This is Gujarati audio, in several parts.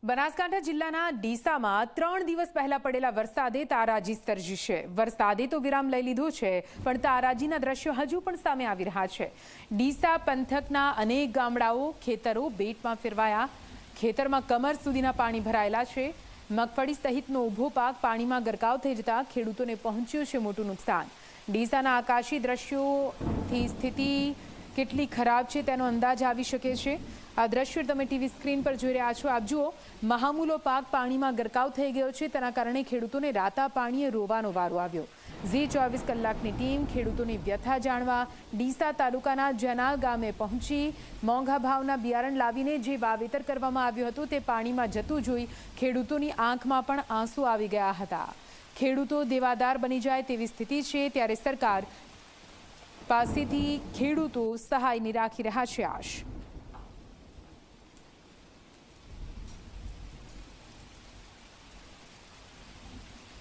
બનાસકાંઠા જિલ્લાના ડીસામાં 3 દિવસ પહેલા પડેલા વરસાદે તારાજી સર્જી છે। વરસાદે તો વિરામ લઈ લીધો છે, પણ તારાજીના દ્રશ્યો હજુ પણ સામે આવી રહ્યા છે। ડીસા પંથકના અનેક ગામડાઓ, ખેતરો બેટમાં ફેરવાયા। ખેતરમાં કમર સુધીના પાણી ભરાયેલા છે। મગફળી સહિતનો ઊભો પાક પાણીમાં ગરકાવ થઈ જતા ખેડૂતોને પહોંચ્યું છે મોટું નુકસાન। ડીસાના આકાશી દ્રશ્યોથી સ્થિતિ કેટલી ખરાબ છે તેનો અંદાજ આવી શકે છે। આ દ્રશ્યો તમે ટીવી સ્ક્રીન પર જોઈ રહ્યા છો। આપ જુઓ, મહામૂલો પાક પાણીમાં ગરકાવ થઈ ગયો છે। તેના કારણે ખેડૂતોને રાતા પાણીએ રોવાનો વારો આવ્યો। ઝી 24 કલાકની ટીમ ખેડૂતોની વ્યથા જાણવા ડીસા તાલુકાના જનાલ ગામે પહોંચી। મોંઘા ભાવના બિયારણ લાવીને જે વાવેતર કરવામાં આવ્યું હતું તે પાણીમાં જતું જોઈ ખેડૂતોની આંખમાં પણ આંસુ આવી ગયા હતા। ખેડૂતો દેવાદાર બની જાય તેવી સ્થિતિ છે, ત્યારે સરકાર પાસેથી ખેડૂતો સહાયની રાખી રહ્યા છે આશ।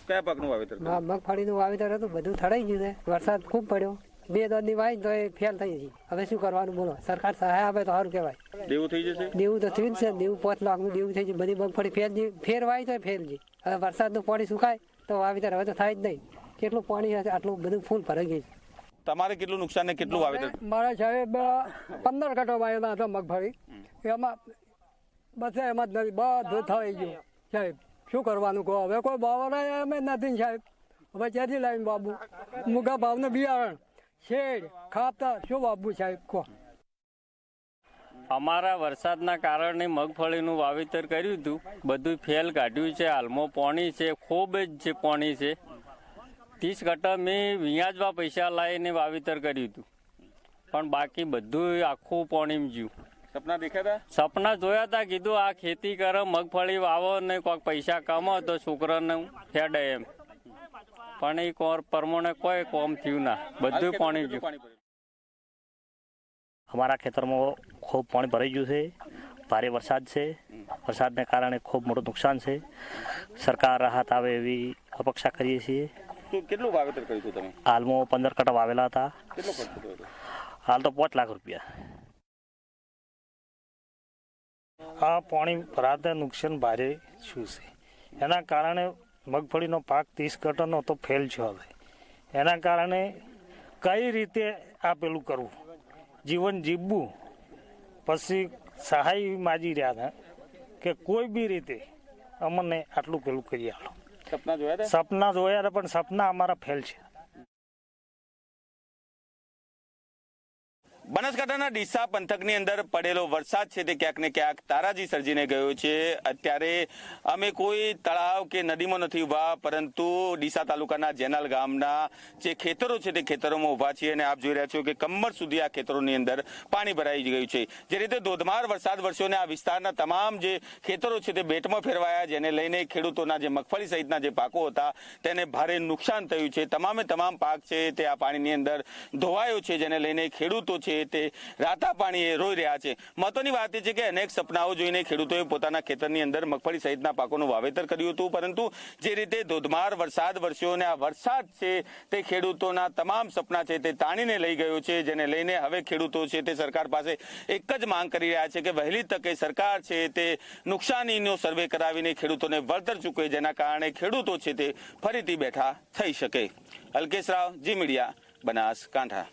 કયા પાકનું વાવેતર? મગફળીનું વાવેતર હતું, બધું થડાઈ ગયું છે। વરસાદ ખૂબ પડ્યો, 2 દી વાય તો એ ફેલ થઈ ગઈ। હવે શું કરવાનું બોલો? સરકાર સહાય આપે તો સારું કહેવાય। દેવું થઈ જશે? દેવું તો થયું છે, દેવું 5 લાખનું દેવું થઈ ગયું। બધી મગફળી ફેરવાય તો ફેરજી। હવે વરસાદનું પાણી સુકાય તો વાવેતર હવે તો થાય જ નહીં। કેટલું પાણી હશે, આટલું બધું ફૂલ ભરાઈ ગયું। તમારે કેટલું નુકસાન ને કેટલું વાવેતર? મારા સાહેબ 15 કટો વાયેલા હતા મગફળી, એમાં બસ એમાં જ નથી, બધું થઈ ગયું સાહેબ। શું કરવાનું કહો? હવે કોઈ બાવરા અમે નથી સાહેબ। હવે ક્યાંથી લાવીને બાબુ? મૂંગા ભાવને બિયારણ, શેડ, ખાતર શું બાબુ સાહેબ કહો? અમારા વરસાદના કારણે મગફળીનું વાવેતર કર્યું હતું, બધું ફેલ કાઢ્યું છે। હાલમાં પાણી છે, ખૂબ જ પાણી છે। 30 કટ્ટા મેં વ્યાજમાં પૈસા લાવીને વાવેતર કર્યું હતું, પણ બાકી બધું આખું પાણીમાં જ્યું। સપના દેખાતા? સપના જોયા હતા, કીધું આ ખેતી કરો, મગફળી વાવો ને કોઈક પૈસા કમાવો તો છોકરાને ફેડે એમ, પણ એ પ્રમાણે કોઈ કોમ થયું ના, બધું પાણી જ્યું। અમારા ખેતરમાં ખૂબ પાણી ભરાઈ ગયું છે। ભારે વરસાદ છે, વરસાદને કારણે ખૂબ મોટું નુકસાન છે। સરકાર રાહત આવે એવી અપેક્ષા કરીએ છીએ। કેટલું વાવેતર કર્યું હતું તમે? હાલમાં 15 કટ્ટા વાવેલા હતા। કેટલો ખર્ચ થયો હતો? હાલ તો 5 લાખ રૂપિયા। આ પાણી ભરાતા નુકસાન ભારે શું છે, એના કારણે મગફળીનો પાક 30 કટ્ટાનો તો ફેલ છે। હવે એના કારણે કઈ રીતે આ પેલું કરવું, જીવન જીવવું, પછી સહાય માજી રહ્યા હતા કે કોઈ બી રીતે અમને આટલું પેલું કરી આલો। સપના જોયા હતા? સપના જોયા હતા, પણ સપના અમારા ફેલ છે। બનાસકાંઠાના ડીસા પંથકની અંદર પડેલો વરસાદ છે તે ક્યાંક ને ક્યાંક તારાજી સર્જીને ગયો છે। અત્યારે અમે કોઈ તળાવ કે નદીમાં નથી ઉભા, પરંતુ ડીસા તાલુકાના જેનાલ ગામના જે ખેતરો છે તે ખેતરોમાં ઉભા છીએ અને આપ જોઈ રહ્યા છો કે કમર સુધી આ ખેતરોની અંદર પાણી ભરાઈ ગયું છે। જે રીતે ધોધમાર વરસાદ વરસ્યો ને આ વિસ્તારના તમામ જે ખેતરો છે તે બેટમાં ફેરવાયા, જેને લઈને ખેડૂતોના જે મગફળી સહિતના જે પાકો હતા તેને ભારે નુકસાન થયું છે। તમામે તમામ પાક છે તે આ પાણીની અંદર ધોવાયો છે, જેને લઈને ખેડૂતો છે તે રાતા પાણીએ રોઈ રહ્યા છે। મહત્વની વાત એ છે કે અનેક સપનાઓ જોઈને ખેડૂતોએ પોતાના ખેતરની અંદર મગફળી સહિતના પાકોનું વાવેતર કર્યું હતું, પરંતુ જે રીતે ધોધમાર વરસાદ વરસ્યો અને આ વરસાદ છે તે ખેડૂતોના તમામ સપના છે તે તાણીને લઈ ગયો છે, જેને લઈને હવે ખેડૂતો છે તે સરકાર પાસે એક જ માંગ કરી રહ્યા છે કે વહેલી તકે સરકાર છે તે નુકસાનીનો સર્વે કરાવીને ખેડૂતોને વળતર ચૂકવે, જેના કારણે ખેડૂતો છે તે ફરીથી બેઠા થઈ શકે। અલ્કેશ રાવ, જી મીડિયા, બનાસકાંઠા।